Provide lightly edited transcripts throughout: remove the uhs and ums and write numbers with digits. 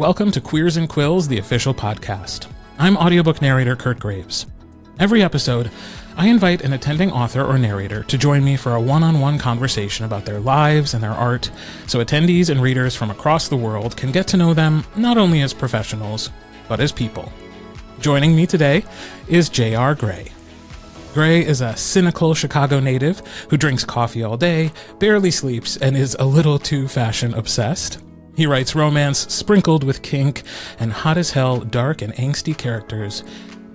Welcome to Queers Quills, the official podcast. I'm audiobook narrator Kirt Graves. Every episode, I invite an attending author or narrator to join me for a one-on-one conversation about their lives and their art, so attendees and readers from across the world can get to know them not only as professionals, but as people. Joining me today is J.R. Gray. Gray is a cynical Chicago native who drinks coffee all day, barely sleeps, and is a little too fashion-obsessed. He writes romance sprinkled with kink and hot-as-hell dark and angsty characters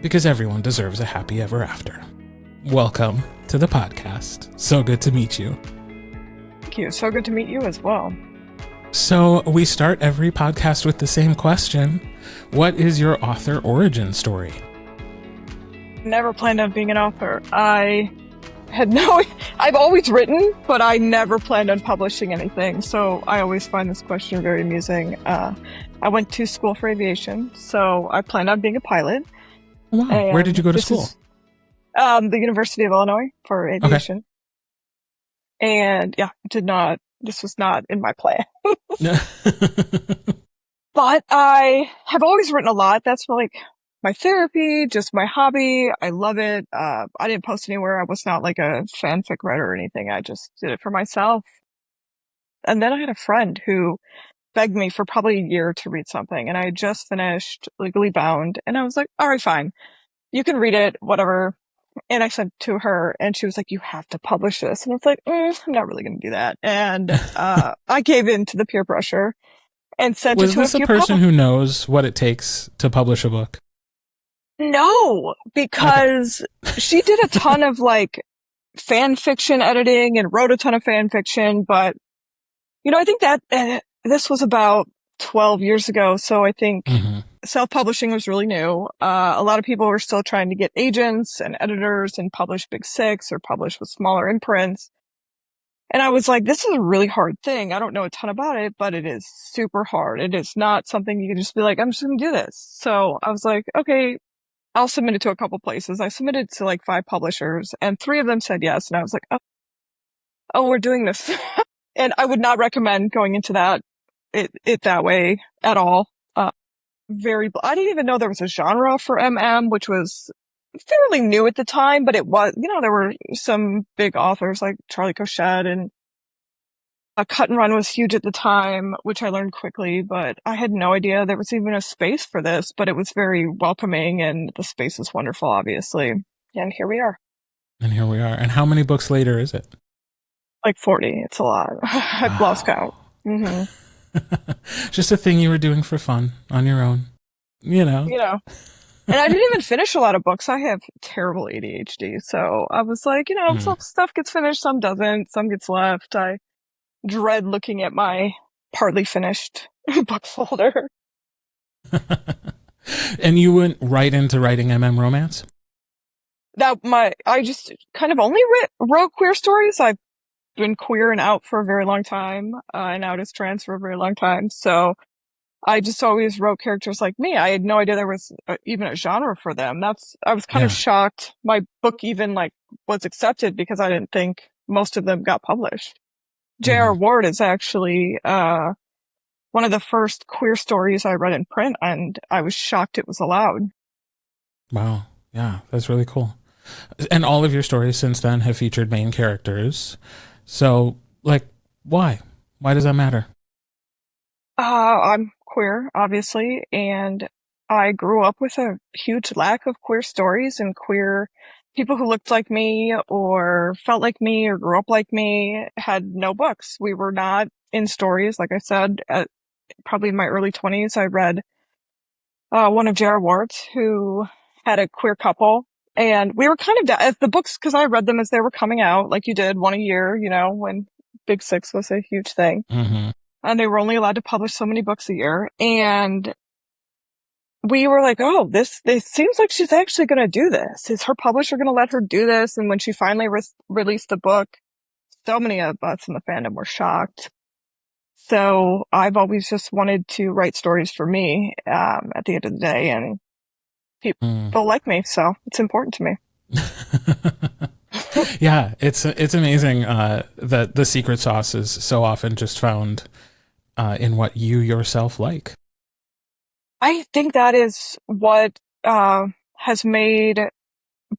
because everyone deserves a happy ever after. Welcome to the podcast. So good to meet you. Thank you. So good to meet you as well. So we start every podcast with the same question. What is your author origin story? Never planned on being an author. I've always written, but I never planned on publishing anything. So I always find this question very amusing. I went to school for aviation, so I planned on being a pilot. Wow. Where did you go to school? The University of Illinois for aviation. Okay. And yeah, this was not in my plan. But I have always written a lot. That's like my therapy, just my hobby. I love it. I didn't post anywhere. I was not like a fanfic writer or anything. I just did it for myself. And then I had a friend who begged me for probably a year to read something. And I had just finished Legally Bound. And I was like, all right, fine. You can read it, whatever. And I sent to her and she was like, you have to publish this. And I was like, I'm not really going to do that. And I gave in to the peer pressure and sent it to a few Was this a person who knows what it takes to publish a book? No, because she did a ton of like fan fiction editing and wrote a ton of fan fiction. But, I think that this was about 12 years ago. So I think self-publishing was really new. A lot of people were still trying to get agents and editors and publish Big Six or publish with smaller imprints. And I was like, this is a really hard thing. I don't know a ton about it, but it is super hard. It is not something you can just be like, I'm just going to do this. So I was like, okay, I'll submit it to a couple places. I submitted to like 5 publishers and 3 of them said yes. And I was like, oh, we're doing this. And I would not recommend going into it that way at all. I didn't even know there was a genre for MM, which was fairly new at the time, but it was, there were some big authors like Charlie Cochette and Cut and Run was huge at the time, which I learned quickly, but I had no idea there was even a space for this, but it was very welcoming and the space is wonderful, obviously. And here we are. And how many books later is it? Like 40. It's a lot. I've lost count. Mm-hmm. Just a thing you were doing for fun on your own, And I didn't even finish a lot of books. I have terrible ADHD. So I was like, some stuff gets finished, some doesn't, some gets left. I dread looking at my partly finished book folder. And you went right into writing MM romance? I just kind of only wrote queer stories. I've been queer and out for a very long time, and out as trans for a very long time. So I just always wrote characters like me. I had no idea there was even a genre for them. I was kind of shocked. My book even was accepted because I didn't think most of them got published. J.R. Ward is actually one of the first queer stories I read in print, and I was shocked it was allowed. Wow. Yeah, that's really cool. And all of your stories since then have featured main characters. So, why? Why does that matter? I'm queer, obviously, and I grew up with a huge lack of queer stories and queer people who looked like me or felt like me or grew up like me had no books. We were not in stories. Like I said, probably in my early 20s, I read one of J.R. Ward's who had a queer couple. And we were kind of the books, because I read them as they were coming out, like you did, one a year, when Big Six was a huge thing. Mm-hmm. And they were only allowed to publish so many books a year. And we were like, oh, this seems like she's actually going to do this. Is her publisher going to let her do this? And when she finally released the book, so many of us in the fandom were shocked. So I've always just wanted to write stories for me at the end of the day. And people like me, so it's important to me. Yeah, it's amazing that the secret sauce is so often just found in what you yourself like. I think that is what has made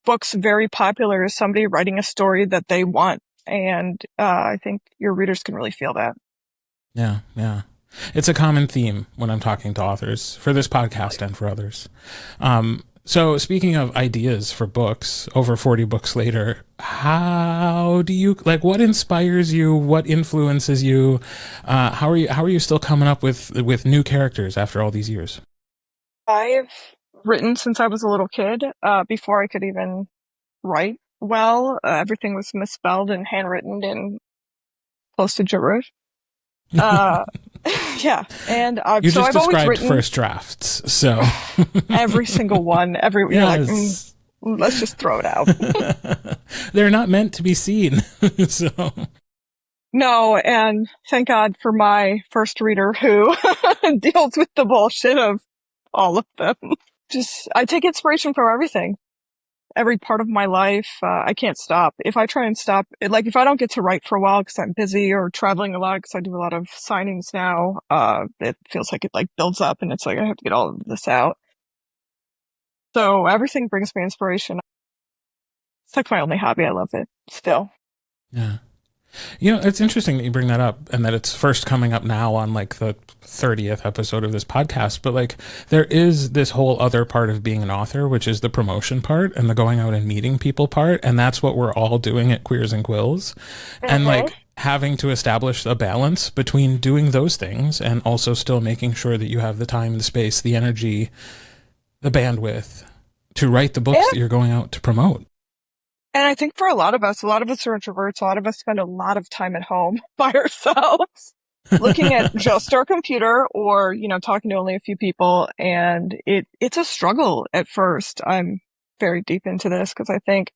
books very popular, is somebody writing a story that they want. And I think your readers can really feel that. Yeah, yeah. It's a common theme when I'm talking to authors for this podcast and for others. So speaking of ideas for books, over 40 books later, how do you, like, what inspires you? What influences you? How are you still coming up with new characters after all these years? I've written since I was a little kid, before I could even write well. Everything was misspelled and handwritten and close to gibberish. Uh, yeah. And You so just I've always described written first drafts, so every single one. You're like, yes. let's just throw it out. They're not meant to be seen. So No, and thank God for my first reader who deals with the bullshit of all of them. I take inspiration from everything. Every part of my life. I can't stop. If I try and stop, like if I don't get to write for a while because I'm busy or traveling a lot because I do a lot of signings now, it feels like it like builds up and it's like I have to get all of this out. So everything brings me inspiration. It's like my only hobby. I love it still. yeah. It's interesting that you bring that up and that it's first coming up now on like the 30th episode of this podcast. But like there is this whole other part of being an author, which is the promotion part and the going out and meeting people part. And that's what we're all doing at Queers and Quills. And like having to establish a balance between doing those things and also still making sure that you have the time, the space, the energy, the bandwidth to write the books that you're going out to promote. And I think for a lot of us are introverts. A lot of us spend a lot of time at home by ourselves, looking at just our computer or, talking to only a few people. And it's a struggle at first. I'm very deep into this because I think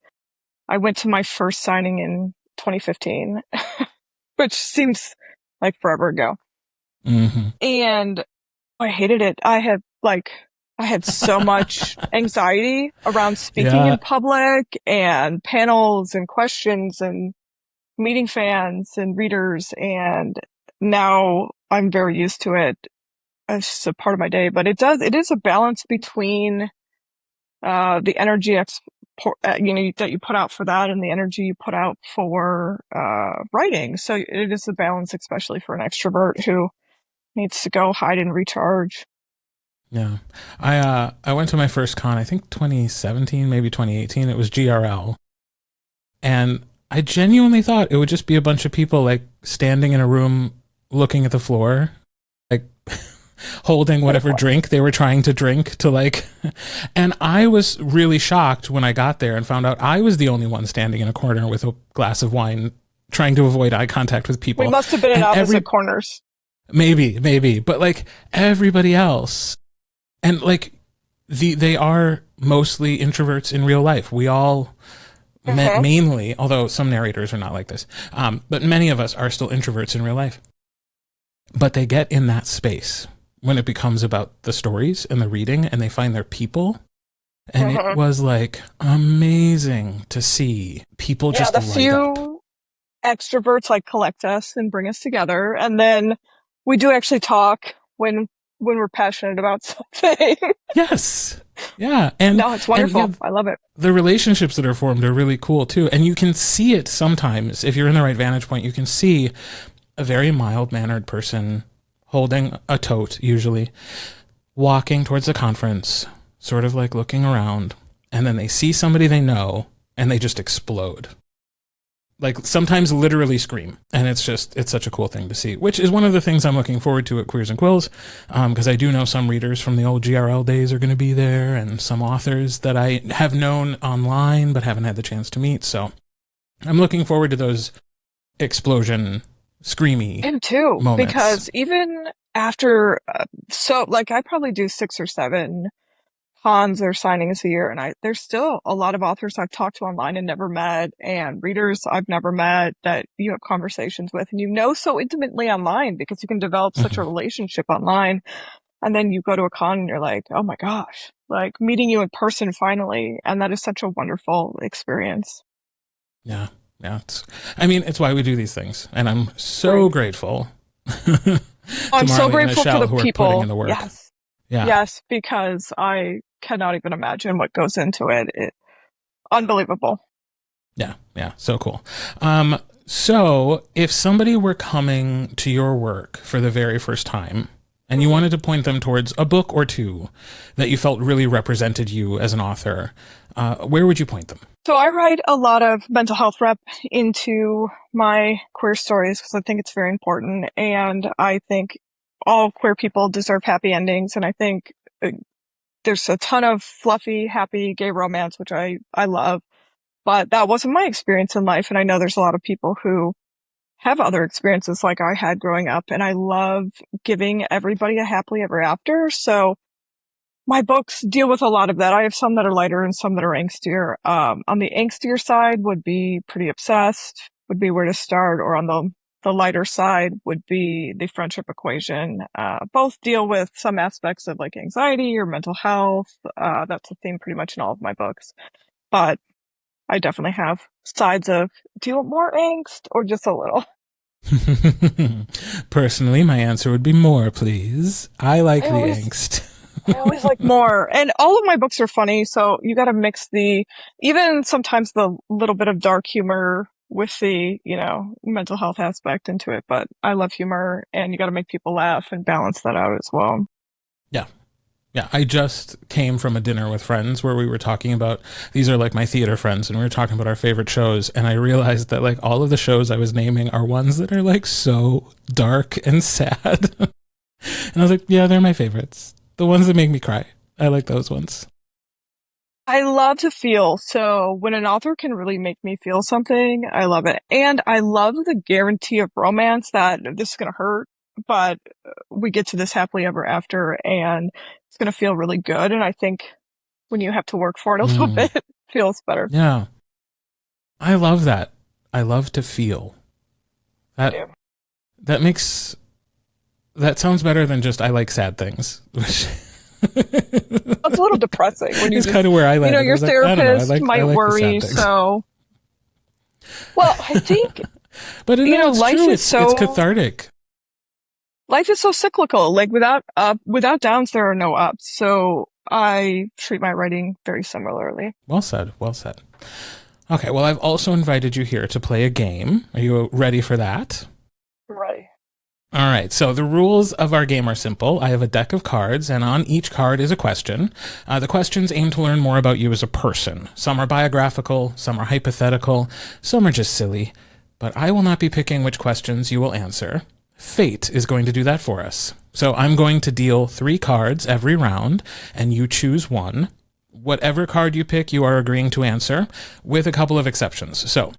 I went to my first signing in 2015, which seems like forever ago. Mm-hmm. And I hated it. I had so much anxiety around speaking in public and panels and questions and meeting fans and readers. And now I'm very used to it. It's just a part of my day, but it is a balance between, the energy, that you put out for that and the energy you put out for, writing. So it is a balance, especially for an extrovert who needs to go hide and recharge. Yeah. I went to my first con, I think 2017, maybe 2018. It was GRL. And I genuinely thought it would just be a bunch of people like standing in a room looking at the floor, like holding whatever drink they were trying to drink to like, and I was really shocked when I got there and found out I was the only one standing in a corner with a glass of wine trying to avoid eye contact with people. We must have been in opposite corners. Maybe, but like everybody else. And like they are mostly introverts in real life. We all mainly, although some narrators are not like this, but many of us are still introverts in real life. But they get in that space when it becomes about the stories and the reading and they find their people. And it was like amazing to see people just the light few up. Extroverts like collect us and bring us together. And then we do actually talk when we're passionate about something. Yes. Yeah. And no, it's wonderful. I love it. The relationships that are formed are really cool too. And you can see it sometimes. If you're in the right vantage point, you can see a very mild-mannered person holding a tote, usually, walking towards the conference, sort of like looking around, and then they see somebody they know, and they just explode. Like sometimes literally scream. And it's such a cool thing to see, which is one of the things I'm looking forward to at Queers and Quills. Because I do know some readers from the old GRL days are going to be there and some authors that I have known online, but haven't had the chance to meet. So I'm looking forward to those explosion, screamy and too, moments. Because even after, I probably do 6 or 7 cons or signings a year, and there's still a lot of authors I've talked to online and never met, and readers I've never met that you have conversations with, and so intimately online because you can develop such a relationship online, and then you go to a con and you're like, oh my gosh, like meeting you in person finally, and that is such a wonderful experience. Yeah, it's why we do these things, and I'm so grateful. I'm so grateful for the people. In the work. Yes. Yeah. Yes, because I cannot even imagine what goes into it. Unbelievable. Yeah. Yeah. So cool. So if somebody were coming to your work for the very first time and you wanted to point them towards a book or two that you felt really represented you as an author, where would you point them? So I write a lot of mental health rep into my queer stories because I think it's very important. And I think all queer people deserve happy endings. And I think there's a ton of fluffy, happy gay romance, which I love. But that wasn't my experience in life. And I know there's a lot of people who have other experiences like I had growing up. And I love giving everybody a happily ever after. So my books deal with a lot of that. I have some that are lighter and some that are angstier. On the angstier side would be Pretty Obsessed, would be Where to Start, or on the lighter side would be The Friendship Equation. Both deal with some aspects of like anxiety or mental health. That's a theme pretty much in all of my books. But I definitely have sides of, do you want more angst or just a little? Personally, my answer would be more, please. I like the angst. I always like more. And all of my books are funny, so you gotta mix even sometimes the little bit of dark humor with the, mental health aspect into it. But I love humor, and you gotta make people laugh and balance that out as well. Yeah. Yeah, I just came from a dinner with friends where we were talking about, these are like my theater friends, and we were talking about our favorite shows, and I realized that like all of the shows I was naming are ones that are like so dark and sad. And I was like, yeah, they're my favorites. The ones that make me cry. I like those ones. I love to feel. So when an author can really make me feel something, I love it. And I love the guarantee of romance that this is going to hurt, but we get to this happily ever after and it's going to feel really good. And I think when you have to work for it a little bit, it feels better. Yeah. I love that. I love to feel. That sounds better than just I like sad things. It's a little depressing when you it's kind of where I landed. your therapist might worry. So, well, I think, but life true. is it's cathartic. Life is so cyclical. Like without downs, there are no ups. So I treat my writing very similarly. Well said. Well said. Okay. Well, I've also invited you here to play a game. Are you ready for that? Ready. All right, so the rules of our game are simple. I have a deck of cards, and on each card is a question. The questions aim to learn more about you as a person. Some are biographical, some are hypothetical, some are just silly. But I will not be picking which questions you will answer. Fate is going to do that for us. So I'm going to deal 3 cards every round, and you choose one. Whatever card you pick, you are agreeing to answer, with a couple of exceptions. So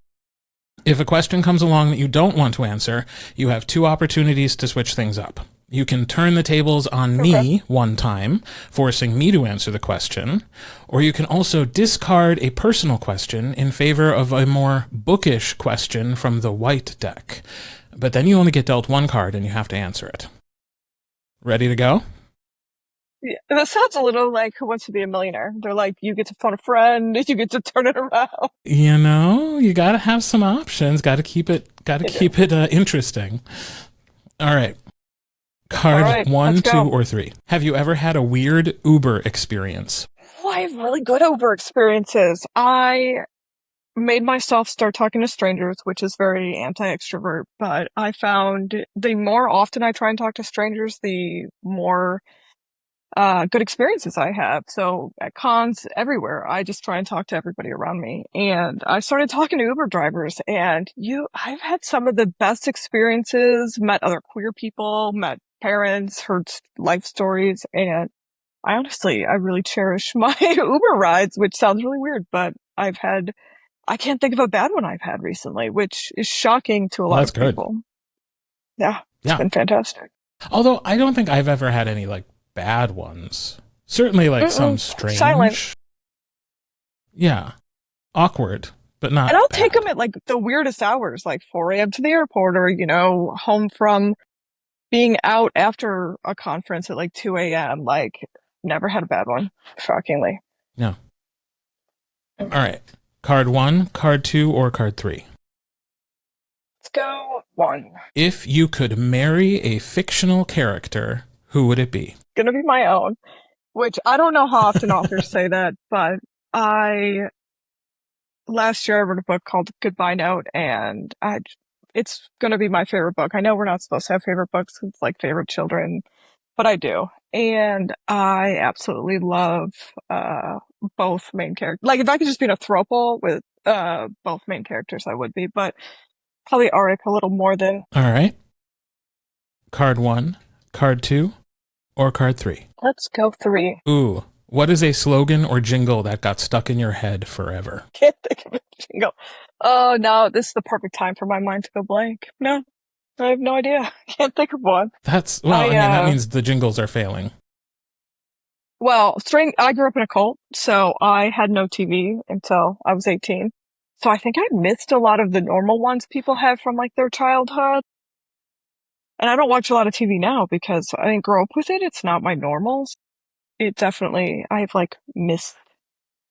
if a question comes along that you don't want to answer, you have 2 opportunities to switch things up. You can turn the tables on me one time, forcing me to answer the question, or you can also discard a personal question in favor of a more bookish question from the white deck. But then you only get dealt 1 card and you have to answer it. Ready to go? Yeah, that sounds a little like Who Wants to Be a Millionaire. They're like, you get to phone a friend, you get to turn it around. You got to have some options. Got to keep it interesting. All right. Card 1, 2, or 3. Have you ever had a weird Uber experience? Oh, I have really good Uber experiences. I made myself start talking to strangers, which is very anti-extrovert, but I found the more often I try and talk to strangers, the more good experiences I have. So at cons everywhere, I just try and talk to everybody around me. And I started talking to Uber drivers, and I've had some of the best experiences, met other queer people, met parents, heard life stories, and I really cherish my Uber rides, which sounds really weird, but I can't think of a bad one I've had recently, which is shocking to a lot of people. Yeah, it's been fantastic. Although I don't think I've ever had any like bad ones. Certainly some strange. Silent. Yeah. Awkward, but not. And I'll bad. take them at like the weirdest hours, like 4 a.m. to the airport, or, home from being out after a conference at like 2 a.m. Like, never had a bad one, shockingly. No. All right. Card 1, card 2, or card 3? Let's go 1. If you could marry a fictional character, Who would it be? Gonna be my own, which I don't know how often authors say that, but last year I wrote a book called Goodbye Note, and it's gonna be my favorite book. I know we're not supposed to have favorite books, it's like favorite children, but I do. And I absolutely love, both main characters. Like, if I could just be in a throuple with, both main characters, I would be, but probably Auric a little more than. All right. Card 1, card 2, or card 3? Let's go 3. Ooh. What is a slogan or jingle that got stuck in your head forever? Can't think of a jingle. Oh, no, this is the perfect time for my mind to go blank. No, I have no idea. Can't think of one. That means the jingles are failing. Well, I grew up in a cult, so I had no TV until I was 18. So I think I missed a lot of the normal ones people have from like their childhood. And I don't watch a lot of TV now because I didn't grow up with it. It's not my normals. I've like missed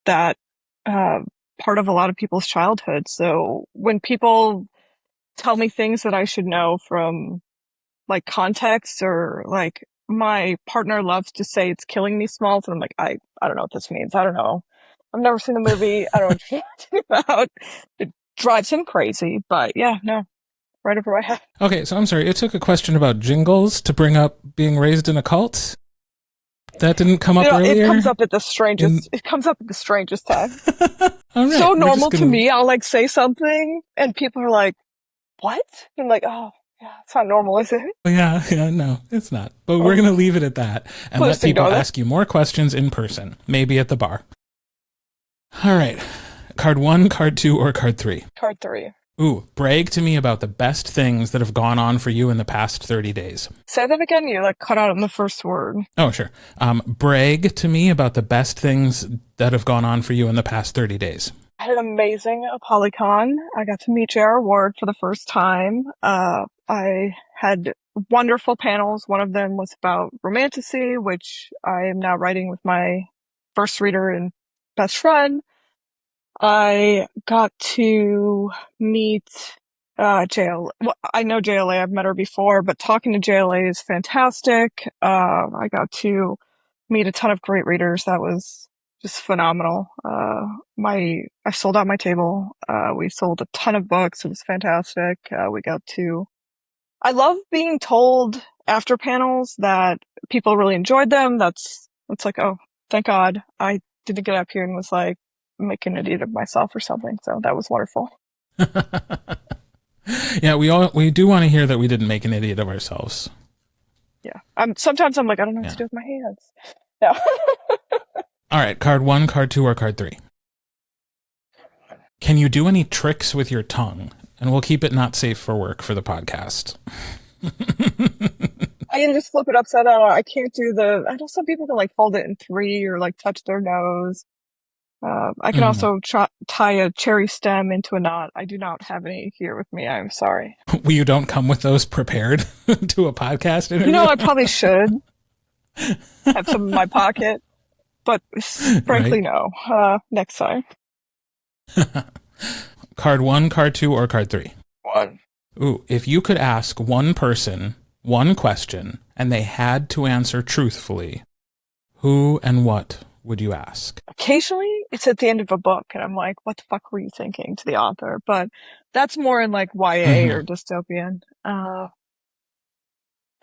that, part of a lot of people's childhood. So when people tell me things that I should know from like context, or like my partner loves to say it's killing me smalls, and I'm like, I don't know what this means. I don't know. I've never seen the movie. I don't know what you're talking about. It drives him crazy, but yeah, no, right over my head. Okay, so I'm sorry. It took a question about jingles to bring up being raised in a cult? That didn't come up earlier? It comes up at the strangest. It comes up at the strangest time. All right, so normal to me. I'll like say something, and people are like, "What?" And I'm like, "Oh, yeah, it's not normal, is it?" Yeah, no, it's not. But we're gonna leave it at that and let people ask you more questions in person, maybe at the bar. All right, card 1, card 2, or card 3? Card 3. Ooh, brag to me about the best things that have gone on for you in the past 30 days. Say that again. You like cut out on the first word. Oh, sure. Brag to me about the best things that have gone on for you in the past 30 days. I had an amazing Polycon. I got to meet J.R. Ward for the first time. I had wonderful panels. One of them was about romantasy, which I am now writing with my first reader and best friend. I got to meet JLA. Well, I know JLA, I've met her before, but talking to JLA is fantastic. I got to meet a ton of great readers. That was just phenomenal. I sold out my table. We sold a ton of books. It was fantastic. I love being told after panels that people really enjoyed them. It's like, oh, thank God I didn't get up here and was like, make an idiot of myself or something. So that was wonderful. Yeah, we do want to hear that we didn't make an idiot of ourselves. Yeah. Sometimes I'm like, I don't know what to do with my hands. No. All right, card 1, card 2, or card 3? Can you do any tricks with your tongue? And we'll keep it not safe for work for the podcast. I can just flip it upside down. I can't do I know some people can like fold it in 3 or like touch their nose. I can also tie a cherry stem into a knot. I do not have any here with me. I'm sorry. Well, you don't come with those prepared to a podcast interview? I probably should have some in my pocket, but frankly, no. Next time. Card 1, card 2, or card 3? 1. Ooh, if you could ask one person one question and they had to answer truthfully, who and what would you ask? Occasionally, it's at the end of a book, and I'm like, what the fuck were you thinking, to the author? But that's more in like YA or dystopian.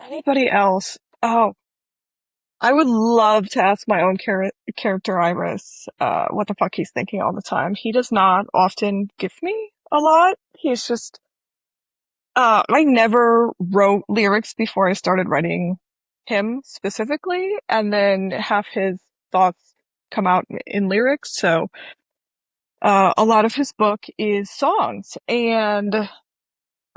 Anybody else? Oh, I would love to ask my own character, Iris, what the fuck he's thinking all the time. He does not often give me a lot. He's just, I never wrote lyrics before I started writing him specifically, and then have his thoughts come out in lyrics. So a lot of his book is songs, and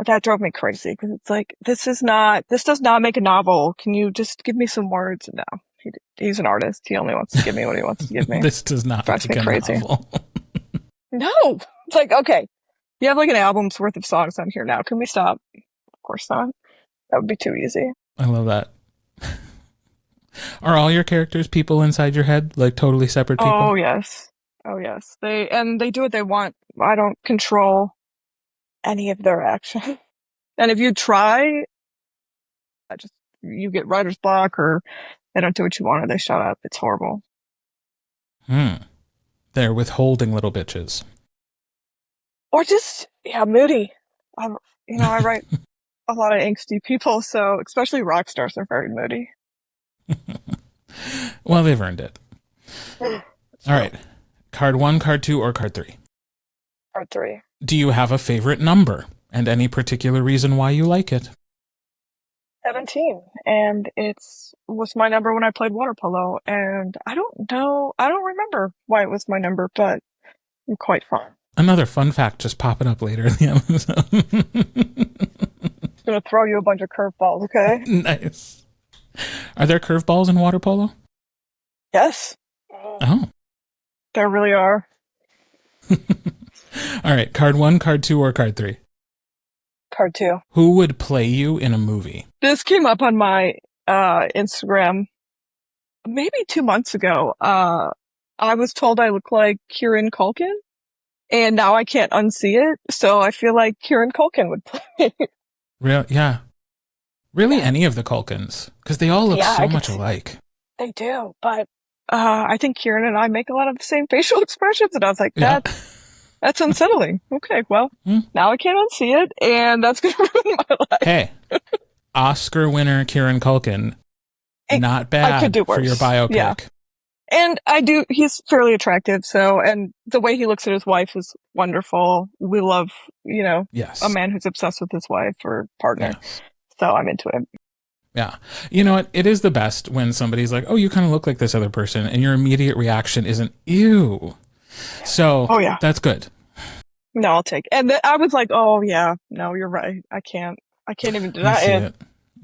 that drove me crazy because it's like, this does not make a novel. Can you just give me some words? No, he's an artist. He only wants to give me what he wants to give me. This does not make a novel. No, it's like, okay, you have like an album's worth of songs on here now. Can we stop? Of course not. That would be too easy. I love that. Are all your characters people inside your head, like totally separate people? Oh yes. They do what they want. I don't control any of their actions. And if you try, I just you get writer's block or they don't do what you want or they shut up. It's horrible. They're withholding little bitches. Or just, moody. I write a lot of angsty people, so especially rock stars are very moody. Well, they've earned it. All right. Card 1, card 2, or card 3? Card 3. Do you have a favorite number and any particular reason why you like it? 17, and was my number when I played water polo, and I don't remember why it was my number, but I'm quite fond. Another fun fact just popping up later in the episode. I'm gonna throw you a bunch of curveballs, okay? Nice. Are there curveballs in water polo? Yes. Oh. There really are. All right, card 1, card 2, or card 3? Card 2. Who would play you in a movie? This came up on my Instagram maybe 2 months ago. I was told I look like Kieran Culkin, and now I can't unsee it, so I feel like Kieran Culkin would play. Yeah. Really, any of the Culkins, because they all look so much alike. They do, but I think Kieran and I make a lot of the same facial expressions, and I was like, that's unsettling. Okay, well, now I can't unsee it, and that's going to ruin my life. Hey, Oscar winner Kieran Culkin, not bad for your biopic. Yeah. And he's fairly attractive, and the way he looks at his wife is wonderful. We love, a man who's obsessed with his wife or partner. Yeah. So I'm into it. Yeah. You know what? It is the best when somebody's like, oh, you kind of look like this other person, and your immediate reaction isn't, ew. So that's good. No, I'll take it. And I was like, oh, yeah, no, you're right. I can't even deny it.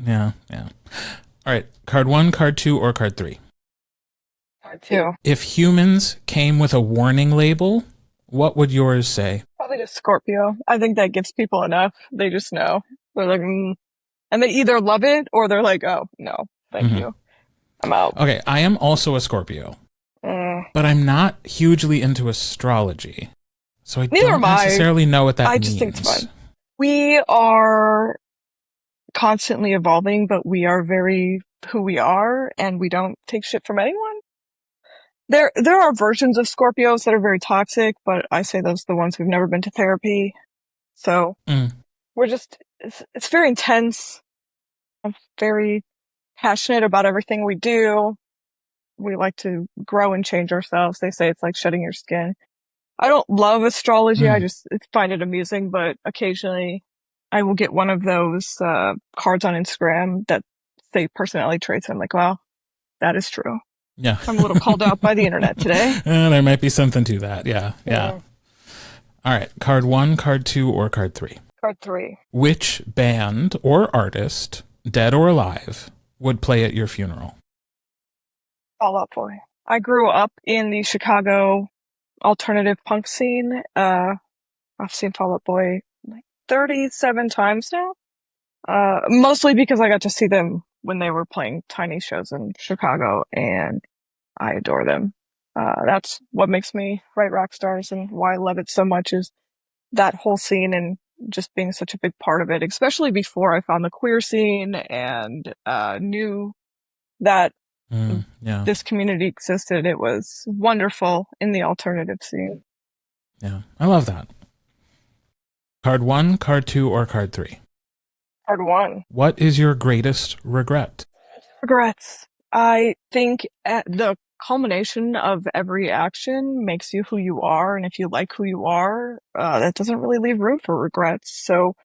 Yeah. All right. Card 1, card 2, or card 3? Card 2. If humans came with a warning label, what would yours say? Probably just Scorpio. I think that gives people enough. They just know. They're like, and they either love it or they're like, oh, no, thank you. I'm out. Okay, I am also a Scorpio, but I'm not hugely into astrology. So I don't necessarily know what that means. I just think it's fun. We are constantly evolving, but we are very who we are, and we don't take shit from anyone. There are versions of Scorpios that are very toxic, but I say those are the ones who've never been to therapy. So we're just, it's very intense. I'm very passionate about everything we do. We like to grow and change ourselves. They say it's like shedding your skin. I don't love astrology. I just find it amusing, but occasionally I will get one of those cards on Instagram that say personality traits. I'm like, wow, that is true. Yeah. I'm a little called out by the internet today. There might be something to that. Yeah. All right. Card 1, card 2, or card 3? Card 3. Which band or artist, dead or alive, would play at your funeral? Fall Out Boy. I grew up in the Chicago alternative punk scene. I've seen Fall Out Boy like 37 times now. Mostly because I got to see them when they were playing tiny shows in Chicago, and I adore them. That's what makes me write rock stars, and why I love it so much is that whole scene and just being such a big part of it, especially before I found the queer scene and knew that this community existed. It was wonderful in the alternative scene. Yeah, I love that. Card 1, card 2, or card 3? Card 1. What is your greatest regret? Regrets. I think the culmination of every action makes you who you are, and if you like who you are, that doesn't really leave room for regrets. So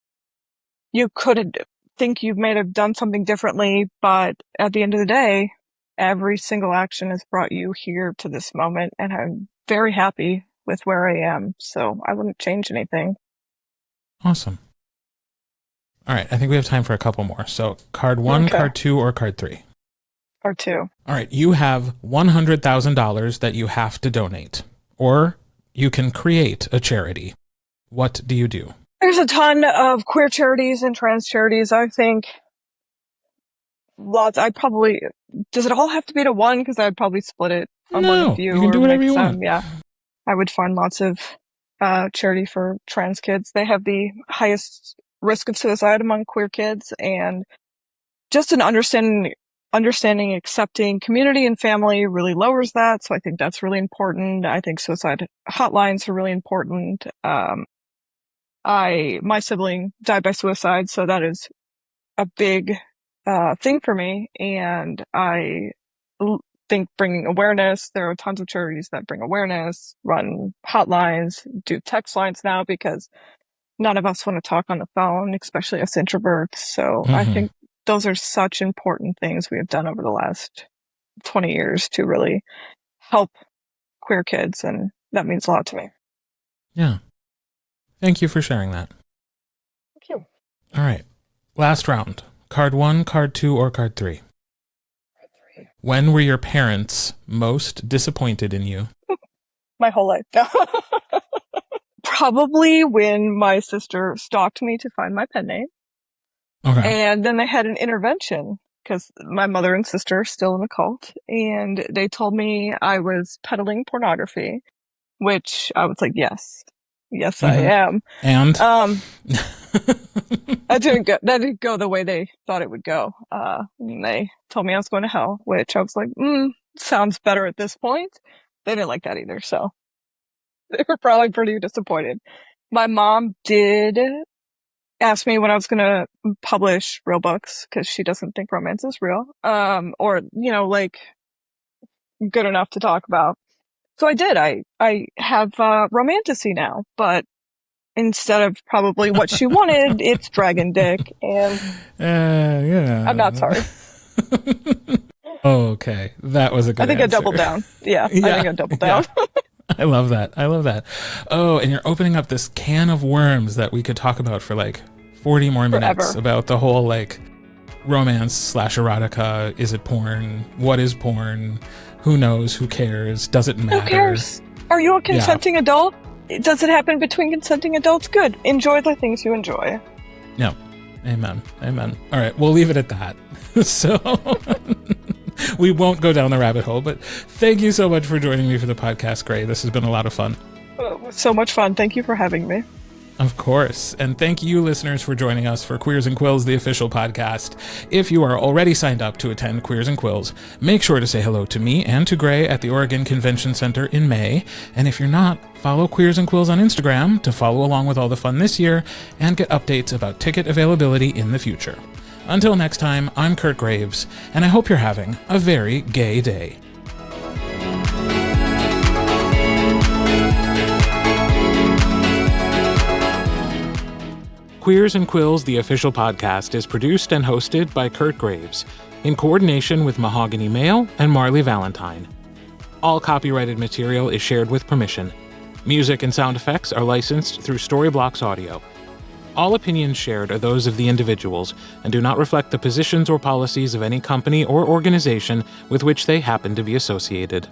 you could think you may have done something differently, but at the end of the day, every single action has brought you here to this moment, and I'm very happy with where I am, so I wouldn't change anything. Awesome. All right, I think we have time for a couple more. So card 1, card 2, or card 3? Card 2. All right, you have $100,000 that you have to donate, or you can create a charity. What do you do? There's a ton of queer charities and trans charities. I think lots. Does it all have to be to one? Because I'd probably split it among a few. You can do whatever you want. Yeah, I would fund lots of charity for trans kids. They have the highest risk of suicide among queer kids, and just an understanding, accepting community and family really lowers that. So I think that's really important. I think suicide hotlines are really important. My sibling died by suicide, so that is a big thing for me. And I think bringing awareness, there are tons of charities that bring awareness, run hotlines, do text lines now, because none of us want to talk on the phone, especially us introverts. So I think those are such important things we have done over the last 20 years to really help queer kids. And that means a lot to me. Yeah. Thank you for sharing that. Thank you. All right. Last round. Card 1, card 2, or card 3? When were your parents most disappointed in you? My whole life. Probably when my sister stalked me to find my pen name. Okay. And then they had an intervention because my mother and sister are still in the cult. And they told me I was peddling pornography, which I was like, yes, I am. And? That didn't go the way they thought it would go. And they told me I was going to hell, which I was like, sounds better at this point. They didn't like that either. So they were probably pretty disappointed. My mom did ask me when I was going to publish real books because she doesn't think romance is real, or, like good enough to talk about. So I did. I have romantasy now, but instead of probably what she wanted, it's dragon dick, and yeah. I'm not sorry. Okay, that was a good I think answer. I doubled down. Yeah, I think I doubled down. Yeah. I love that. Oh, and you're opening up this can of worms that we could talk about for like 40 more minutes. Forever. About the whole like romance / erotica. Is it porn? What is porn? Who knows? Who cares? Does it matter? Who cares? Are you a consenting adult? Does it happen between consenting adults? Good. Enjoy the things you enjoy. Yeah. Amen. All right, we'll leave it at that. So we won't go down the rabbit hole, but thank you so much for joining me for the podcast, Gray. This has been a lot of fun. So much fun. Thank you for having me. Of course. And thank you, listeners, for joining us for Queers and Quills, the official podcast. If you are already signed up to attend Queers and Quills, make sure to say hello to me and to Gray at the Oregon Convention Center in May. And if you're not, follow Queers and Quills on Instagram to follow along with all the fun this year and get updates about ticket availability in the future. Until next time, I'm Kirt Graves, and I hope you're having a very gay day. Queers and Quills, the official podcast, is produced and hosted by Kirt Graves, in coordination with Mahogany Mail and Marley Valentine. All copyrighted material is shared with permission. Music and sound effects are licensed through Storyblocks Audio. All opinions shared are those of the individuals and do not reflect the positions or policies of any company or organization with which they happen to be associated.